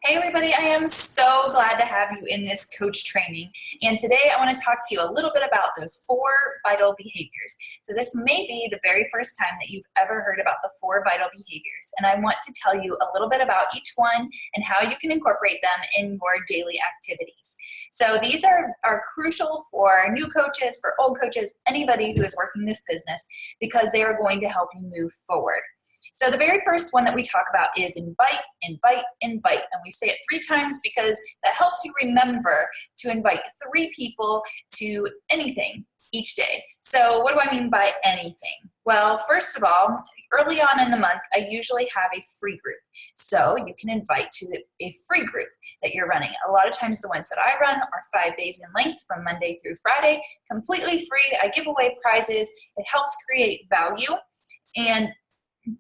Hey everybody, I am so glad to have you in this coach training. And today I want to talk to you a little bit about those 4 vital behaviors. So this may be the very first time that you've ever heard about the 4 vital behaviors. And I want to tell you a little bit about each one and how you can incorporate them in your daily activities. So these are crucial for new coaches, for old coaches, anybody who is working this business, because they are going to help you move forward. So the very first one that we talk about is invite, invite, invite. And we say it 3 times because that helps you remember to invite 3 people to anything each day. So what do I mean by anything? Well, first of all, early on in the month, I usually have a free group. So you can invite to a free group that you're running. A lot of times the ones that I run are 5 days in length from Monday through Friday, completely free. I give away prizes. It helps create value and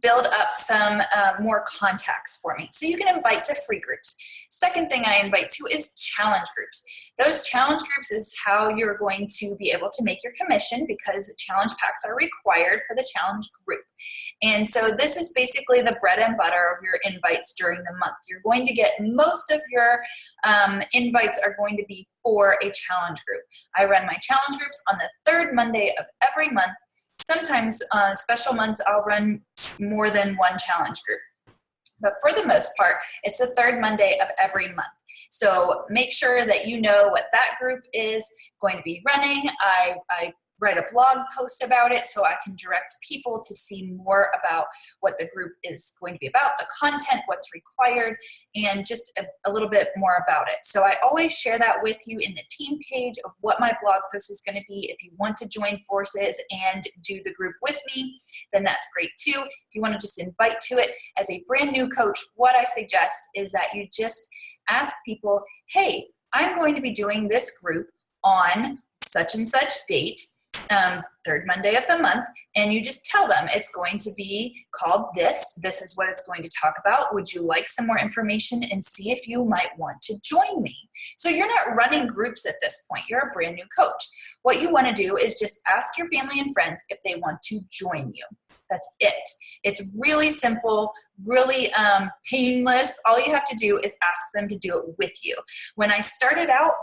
build up some more contacts for me. So you can invite to free groups. Second thing I invite to is challenge groups. Those challenge groups is how you're going to be able to make your commission, because challenge packs are required for the challenge group. And so this is basically the bread and butter of your invites during the month. You're going to get most of your invites are going to be for a challenge group. I run my challenge groups on the 3rd Monday of every month. Sometimes special months I'll run more than one challenge group. But for the most part, it's the 3rd Monday of every month. So make sure that you know what that group is going to be running. I write a blog post about it so I can direct people to see more about what the group is going to be about, the content, what's required, and just a little bit more about it. So I always share that with you in the team page of what my blog post is going to be. If you want to join forces and do the group with me, then that's great too. If you want to just invite to it as a brand new coach, what I suggest is that you just ask people, hey, I'm going to be doing this group on such and such date, 3rd Monday of the month, and you just tell them it's going to be called this is what it's going to talk about. Would you like some more information, and see if you might want to join me? So you're not running groups at this point. You're a brand new coach. What you want to do is just ask your family and friends if they want to join you. That's it. It's really simple, really painless. All you have to do is ask them to do it with you. When I started out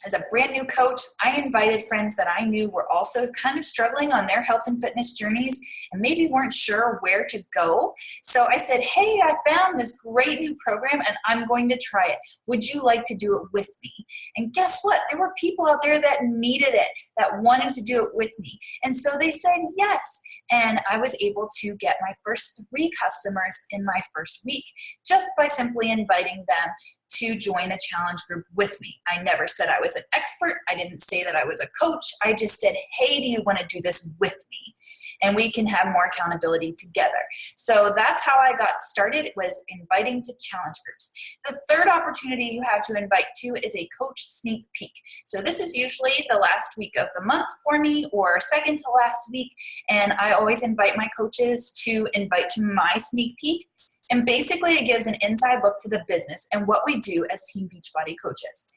as a brand new coach, I invited friends that I knew were also kind of struggling on their health and fitness journeys and maybe weren't sure where to go. So I said, hey, I found this great new program and I'm going to try it. Would you like to do it with me? And guess what? There were people out there that needed it, that wanted to do it with me. And so they said yes. And I was able to get my first 3 customers in my first week just by simply inviting them to join a challenge group with me. I never said I was an expert. I didn't say that I was a coach. I just said, hey, do you want to do this with me? And we can have more accountability together. So that's how I got started, was inviting to challenge groups. The 3rd opportunity you have to invite to is a coach sneak peek. So this is usually the last week of the month for me, or second to last week. And I always invite my coaches to invite to my sneak peek. And basically it gives an inside look to the business and what we do as Team Beachbody coaches.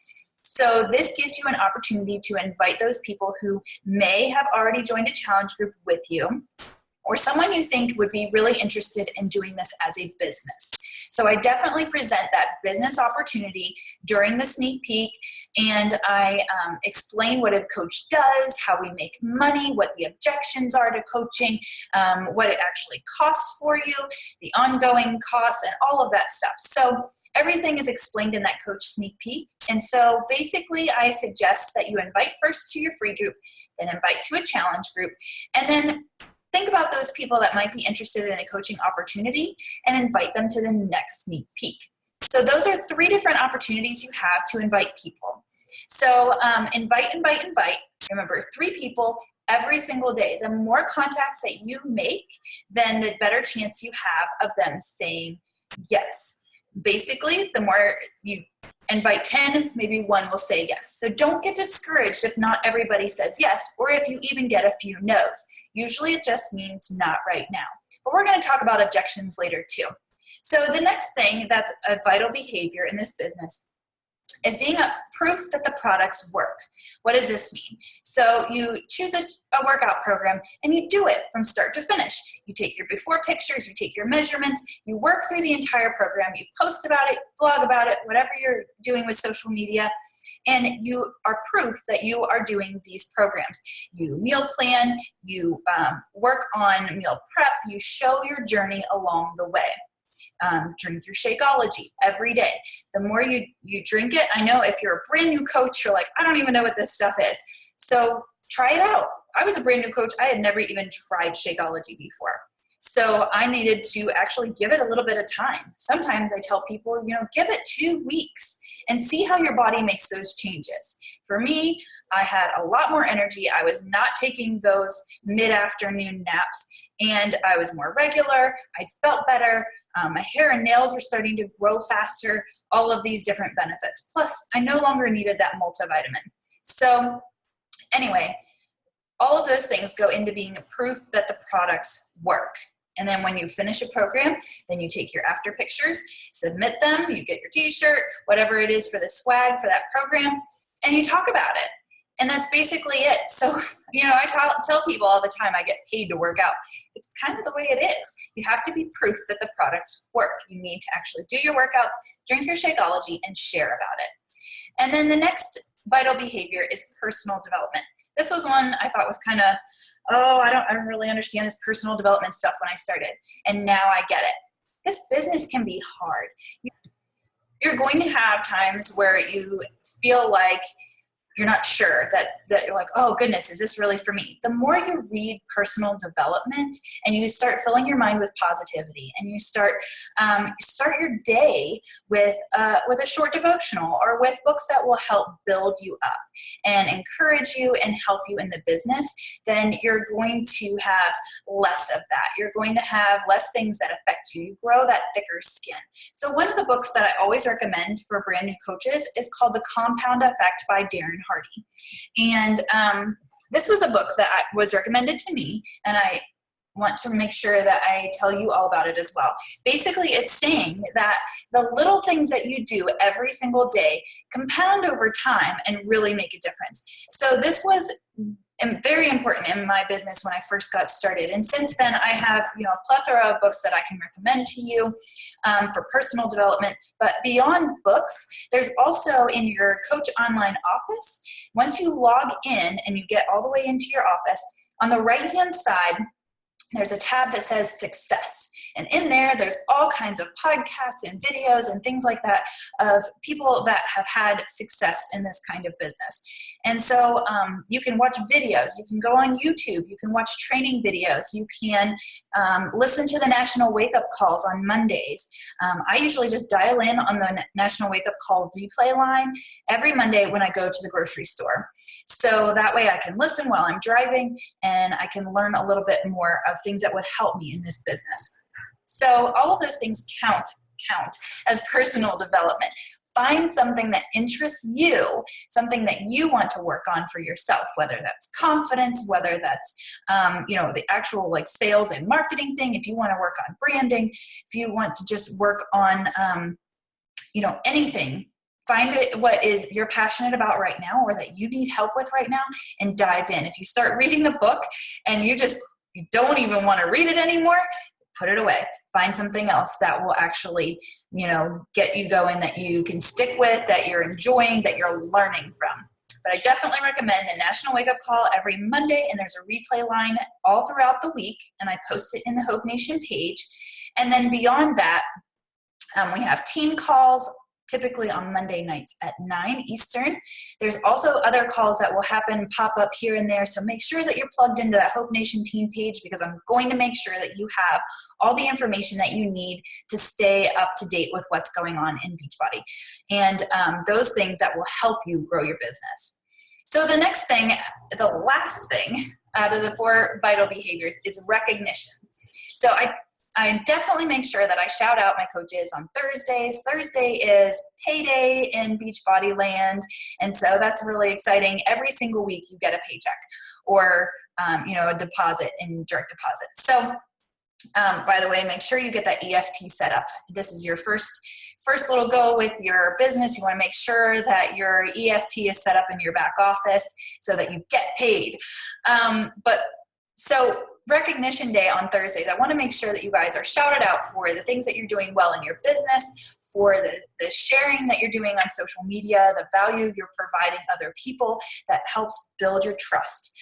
So this gives you an opportunity to invite those people who may have already joined a challenge group with you, or someone you think would be really interested in doing this as a business. So I definitely present that business opportunity during the sneak peek, and I explain what a coach does, how we make money, what the objections are to coaching, what it actually costs for you, the ongoing costs, and all of that stuff. So everything is explained in that coach sneak peek. And so basically I suggest that you invite first to your free group, then invite to a challenge group, and then think about those people that might be interested in a coaching opportunity and invite them to the next sneak peek. So those are 3 different opportunities you have to invite people. So invite, invite, invite. Remember, 3 people every single day. The more contacts that you make, then the better chance you have of them saying yes. Basically, the more you invite 10, maybe 1 will say yes. So don't get discouraged if not everybody says yes, or if you even get a few no's. Usually it just means not right now. But we're going to talk about objections later too. So the next thing that's a vital behavior in this business is being a proof that the products work. What does this mean? So you choose a workout program and you do it from start to finish. You take your before pictures, you take your measurements, you work through the entire program, you post about it, blog about it, whatever you're doing with social media, and you are proof that you are doing these programs. You meal plan, you work on meal prep, you show your journey along the way. Drink your Shakeology every day. The more you drink it, I know if you're a brand new coach, you're like, I don't even know what this stuff is. So try it out. I was a brand new coach. I had never even tried Shakeology before. So I needed to actually give it a little bit of time. Sometimes I tell people, give it 2 weeks and see how your body makes those changes. For me, I had a lot more energy. I was not taking those mid-afternoon naps, and I was more regular. I felt better. My hair and nails were starting to grow faster, all of these different benefits. Plus, I no longer needed that multivitamin. So anyway, all of those things go into being a proof that the products work. And then when you finish a program, then you take your after pictures, submit them, you get your t-shirt, whatever it is for the swag for that program, and you talk about it. And that's basically it. So, I tell people all the time I get paid to work out. It's kind of the way it is. You have to be proof that the products work. You need to actually do your workouts, drink your Shakeology, and share about it. And then the next vital behavior is personal development. This was one I thought was kind of, I don't really understand this personal development stuff when I started. And now I get it. This business can be hard. You're going to have times where you feel like you're not sure, that you're like, oh goodness, is this really for me? The more you read personal development and you start filling your mind with positivity, and you start your day with a short devotional or with books that will help build you up and encourage you and help you in the business, then you're going to have less of that. You're going to have less things that affect you. You grow that thicker skin. So one of the books that I always recommend for brand new coaches is called The Compound Effect by Darren Hardy. And this was a book that was recommended to me, and I want to make sure that I tell you all about it as well. Basically, it's saying that the little things that you do every single day compound over time and really make a difference. So this was very important in my business when I first got started. And since then, I have a plethora of books that I can recommend to you for personal development. But beyond books, there's also in your Coach Online office, once you log in and you get all the way into your office, on the right-hand side, there's a tab that says success. And in there's all kinds of podcasts and videos and things like that of people that have had success in this kind of business. And so you can watch videos, you can go on YouTube, you can watch training videos, you can listen to the National Wake Up Calls on Mondays. I usually just dial in on the National Wake Up Call replay line every Monday when I go to the grocery store. So that way I can listen while I'm driving, and I can learn a little bit more of things that would help me in this business. So all of those things count as personal development. Find something that interests you, something that you want to work on for yourself, whether that's confidence, whether that's, the actual sales and marketing thing. If you want to work on branding, if you want to just work on, anything, find it what is you're passionate about right now or that you need help with right now, and dive in. If you start reading the book and you don't even want to read it anymore, put it away. Find something else that will actually, get you going, that you can stick with, that you're enjoying, that you're learning from. But I definitely recommend the National Wake Up Call every Monday, and there's a replay line all throughout the week, and I post it in the Hope Nation page. And then beyond that, we have team calls, typically on Monday nights at 9 Eastern. There's also other calls that will pop up here and there, so make sure that you're plugged into that Hope Nation team page, because I'm going to make sure that you have all the information that you need to stay up to date with what's going on in Beachbody, and those things that will help you grow your business. So the next thing, the last thing out of the 4 vital behaviors is recognition. So I definitely make sure that I shout out my coaches on Thursdays. Thursday is payday in Beachbody land, and so that's really exciting. Every single week you get a paycheck or a deposit in direct deposit. So by the way, make sure you get that EFT set up. This is your first first little go with your business. You want to make sure that your EFT is set up in your back office so that you get paid. So Recognition Day on Thursdays, I want to make sure that you guys are shouted out for the things that you're doing well in your business, for the sharing that you're doing on social media, the value you're providing other people that helps build your trust.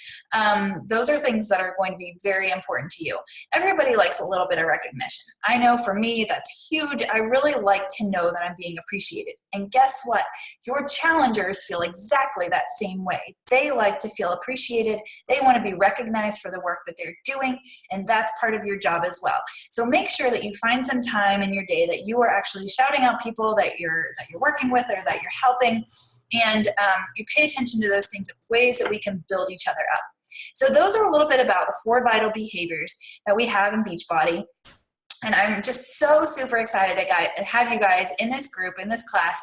Those are things that are going to be very important to you. Everybody likes a little bit of recognition. I know for me, that's huge. I really like to know that I'm being appreciated. And guess what? Your challengers feel exactly that same way. They like to feel appreciated. They want to be recognized for the work that they're doing, and that's part of your job as well. So make sure that you find some time in your day that you are actually shouting out people that you're working with or that you're helping, and you pay attention to those things, ways that we can build each other up. So those are a little bit about the 4 vital behaviors that we have in Beachbody. And I'm just so super excited to have you guys in this group, in this class,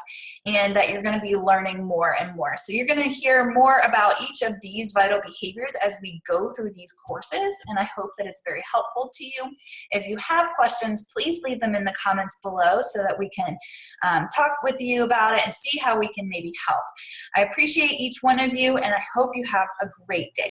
and that you're going to be learning more and more. So you're going to hear more about each of these vital behaviors as we go through these courses, and I hope that it's very helpful to you. If you have questions, please leave them in the comments below so that we can talk with you about it and see how we can maybe help. I appreciate each one of you, and I hope you have a great day.